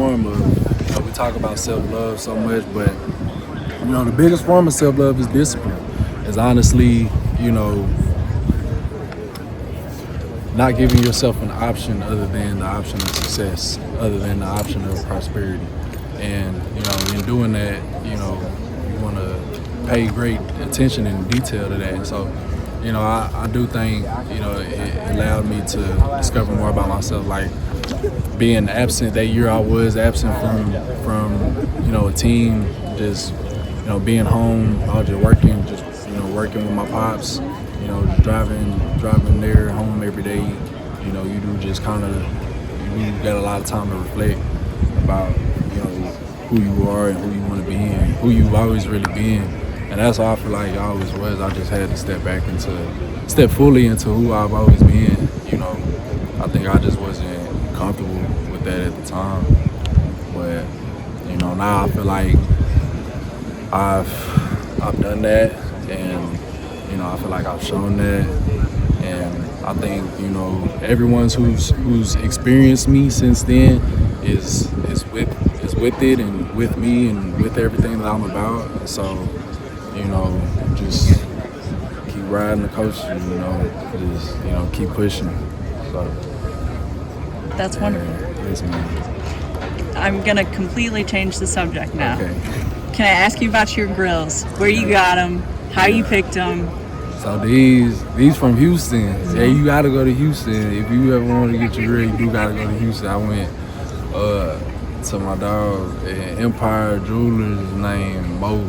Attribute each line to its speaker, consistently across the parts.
Speaker 1: form of, we talk about self-love so much, but, the biggest form of self-love is discipline. Is honestly, not giving yourself an option other than the option of success, other than the option of prosperity. And, in doing that, you want to pay great attention and detail to that. So, I do think, it allowed me to discover more about myself. Like being absent that year, I was absent from a team, just, being home, I was just working, working with my pops, just driving there home every day. You do just kind of, you got a lot of time to reflect about, who you are and who you want to be and who you've always really been. And that's how I feel like I always was. I just had to step fully into who I've always been. I think I just wasn't comfortable with that at the time. But, now I feel like I've done that, and, I feel like I've shown that. And I think, everyone who's experienced me since then is with it and with me and with everything that I'm about. And so, just keep riding the coaster, just, keep pushing. So
Speaker 2: that's wonderful.
Speaker 1: Yes, ma'am.
Speaker 2: I'm going to completely change the subject now.
Speaker 1: Okay.
Speaker 2: Can I ask you about your grills? Where you got them? How you picked them?
Speaker 1: So these from Houston. Yeah, you got to go to Houston. If you ever want to get your grill, you do got to go to Houston. I went to my dog at Empire Jewelers named Mo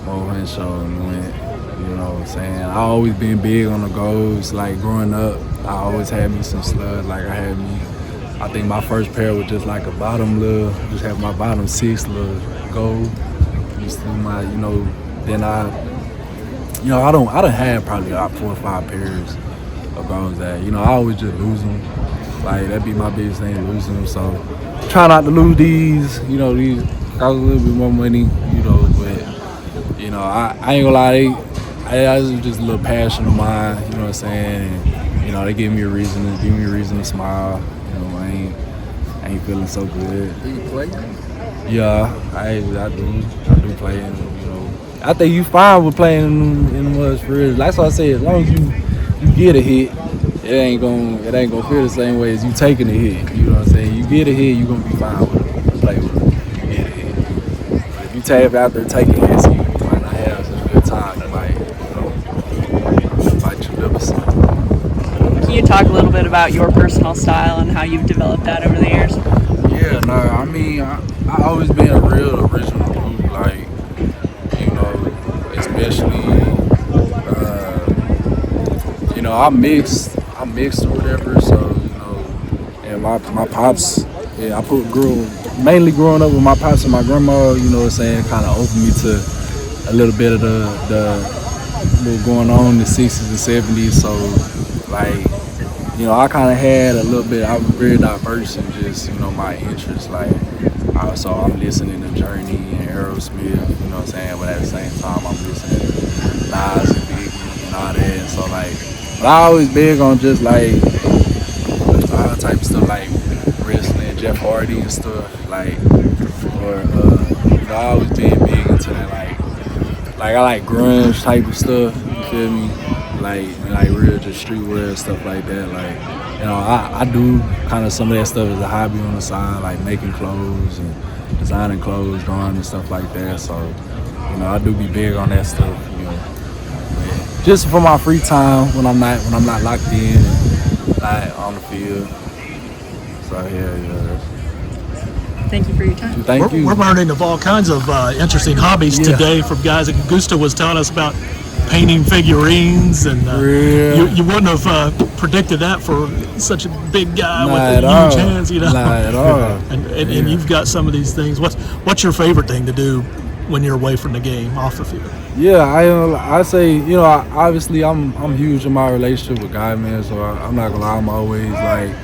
Speaker 1: Henshaw, and went, what I'm saying? I always been big on the golds. Like growing up, I always had me some slugs. Like I think my first pair was just like a bottom little, just have my bottom 6 little gold. Used to do my, then I done had probably like 4 or 5 pairs of golds that, I always just lose them. Like that'd be my biggest thing, losing them. So try not to lose these, these cost a little bit more money, but, I ain't gonna lie, I was just a little passion of mine, you know what I'm saying? And, they give me a reason to smile. I ain't feeling so good.
Speaker 3: Do you play?
Speaker 1: Yeah, I do play, and, I think you fine with playing in the muds for real. That's what I say, as long as you get a hit, it ain't gonna feel the same way as you taking a hit. You know what I'm saying? You get a hit, you gonna be fine with it. Play with it. You get a hit. But if you tap out there taking hits, you might not have such a good time to bite your lip or something.
Speaker 2: Can you talk a little bit about your personal style and how you've developed that over the years?
Speaker 1: Yeah, no, I mean, I always been a real original dude, like, especially, I mixed or whatever, so, and my pops, yeah, mainly growing up with my pops and my grandma, kind of opened me to a little bit of the going on in the 60s and 70s, so, like, I kind of had a little bit, I was very diverse in just, my interests, like, so I'm listening to Journey and Aerosmith, you know what I'm saying, but at the same time, I'm listening to Nas and Biggie and all that, and so, like, but I always big on just, like, all type of stuff, like, wrestling, Jeff Hardy and stuff, like, or, I always been big into that, like, I like grunge type of stuff, you feel me? Like real just streetwear stuff like that. Like, I do kind of some of that stuff as a hobby on the side, like making clothes and designing clothes, drawing and stuff like that. So, I do be big on that stuff. But just for my free time when I'm not locked in and like on the field. So yeah.
Speaker 2: Thank you for your time.
Speaker 1: Thank you.
Speaker 3: We're learning of all kinds of interesting hobbies today from guys. Like Gusto was telling us about painting figurines, and you wouldn't have predicted that for such a big guy with the huge hands,
Speaker 1: Not at all.
Speaker 3: and you've got some of these things. What's your favorite thing to do when you're away from the game, off the field?
Speaker 1: Yeah, I say, obviously I'm huge in my relationship with God, man. So I'm not gonna lie, I'm always like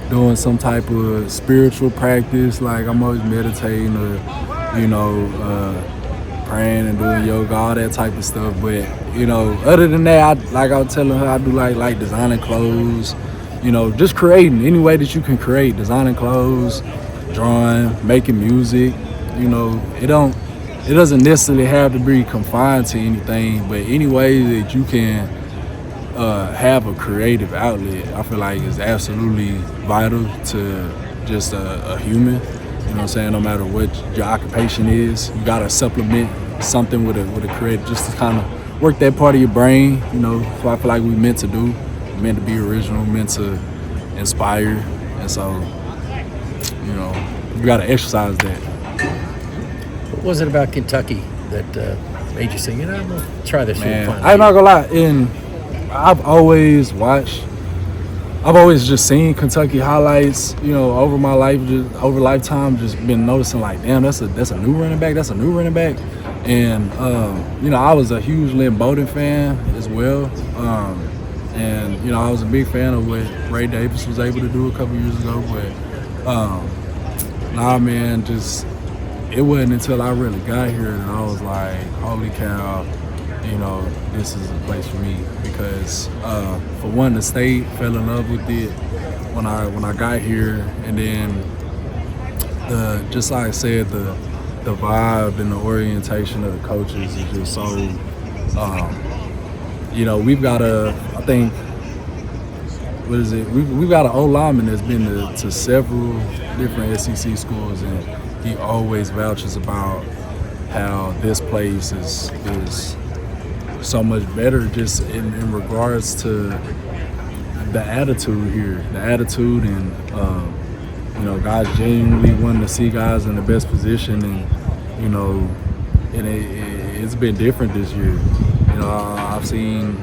Speaker 1: doing some type of spiritual practice. Like I'm always meditating or, praying and doing yoga, all that type of stuff. But, other than that, I was telling her, I do like designing clothes, just creating any way that you can create, designing clothes, drawing, making music. You know, it doesn't necessarily have to be confined to anything, but any way that you can have a creative outlet, I feel like is absolutely vital to just a human. You know what I'm saying? No matter what your occupation is, you gotta supplement something with a creative, just to kind of work that part of your brain. You know, so I feel like we meant to do, meant to be original, meant to inspire, and so you know, you gotta exercise that.
Speaker 4: What was it about Kentucky that made you say, you know, I'm gonna try this?
Speaker 1: Man, I'm not gonna lie. I've always just seen Kentucky highlights, you know, over my life, just over lifetime, just been noticing like, damn, that's a new running back, and you know, I was a huge Lynn Bowden fan as well, and you know, I was a big fan of what Ray Davis was able to do a couple years ago, but nah, man, just it wasn't until I really got here that I was like, holy cow, you know, this is a place for me. Because for one, the state fell in love with it when I got here, and then just like I said, the vibe and the orientation of the coaches is just so. You know, we've got I think, what is it? We've got an old lineman that's been to several different SEC schools, and he always vouches about how this place is so much better, just in regards to the attitude here, and you know, guys genuinely wanting to see guys in the best position, and you know, and it's been different this year. You know, I've seen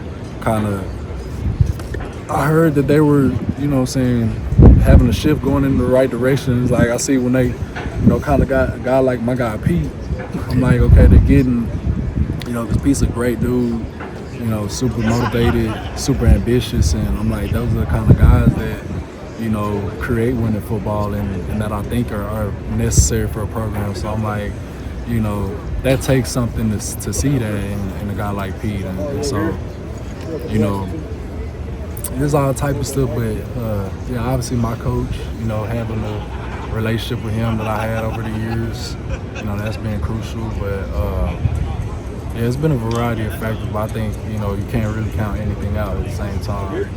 Speaker 1: I heard that they were, you know, saying having a shift going in the right direction. It's like I see when they, you know, kind of got a guy like my guy Pete. I'm like, okay, they're getting, you know, this piece of great dude, you know, super motivated, super ambitious, and I'm like, those are the kind of guys that, you know, create winning football and that I think are necessary for a program. So I'm like, you know, that takes something to see that in a guy like Pete, and so, you know, there's all type of stuff, but yeah, obviously my coach, you know, having a relationship with him that I had over the years, you know, that's been crucial. But yeah, it's been a variety of factors, but I think, you know, you can't really count anything out at the same time.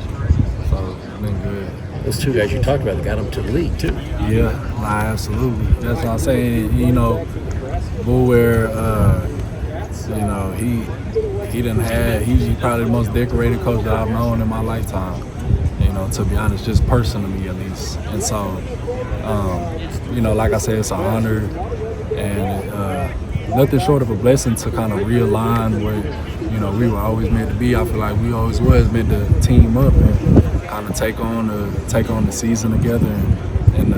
Speaker 1: So it's been good.
Speaker 4: Those two guys you talked about got them to the league too.
Speaker 1: Yeah, absolutely. That's what I'm saying. You know, Boulware, you know, he's probably the most decorated coach that I've known in my lifetime. You know, to be honest, just personally at least. And so, you know, like I said, it's an honor and nothing short of a blessing to kind of realign where, you know, we were always meant to be. I feel like we always was meant to team up and kind of take on the season together and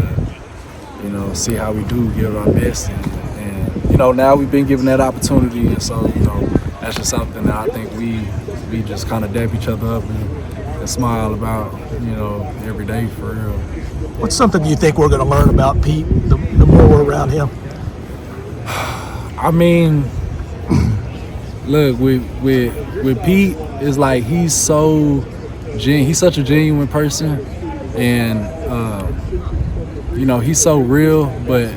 Speaker 1: you know, see how we do, give our best. And you know, now we've been given that opportunity, and so, you know, that's just something that I think we just kind of dap each other up and smile about, you know, every day for real.
Speaker 3: What's something you think we're going to learn about Pete the more we're around him?
Speaker 1: I mean, look, with Pete, it's like he's such a genuine person, and you know, he's so real, but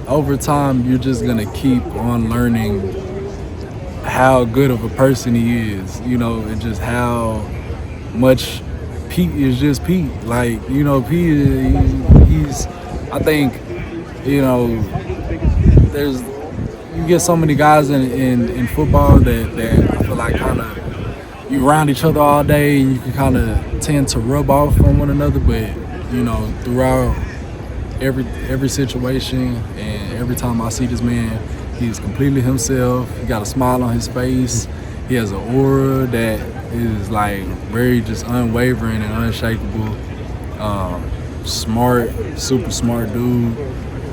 Speaker 1: over time you're just gonna keep on learning how good of a person he is, you know, and just how much Pete is just Pete. Like, you know, Pete, he's I think, you know, you get so many guys in football that I feel like kind of you around each other all day and you can kind of tend to rub off on one another, but you know, throughout every situation and every time I see this man, he's completely himself. He got a smile on his face. He has an aura that is like very just unwavering and unshakable. Smart, super smart dude,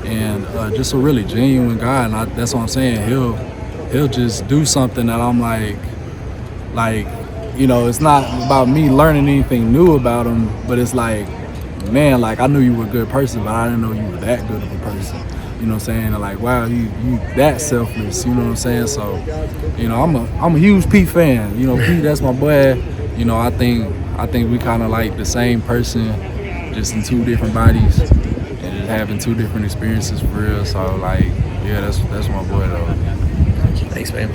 Speaker 1: and just a really genuine guy. And that's what I'm saying. He'll just do something that I'm like, you know, it's not about me learning anything new about him, but it's like, man, like I knew you were a good person, but I didn't know you were that good of a person. You know what I'm saying? And like, wow, you that selfless. You know what I'm saying? So, you know, I'm a huge Pete fan. You know, Pete, that's my boy. You know, I think we kind of like the same person, just in two different bodies, and just having two different experiences for real. So like, yeah, that's my boy though.
Speaker 4: Thanks, man.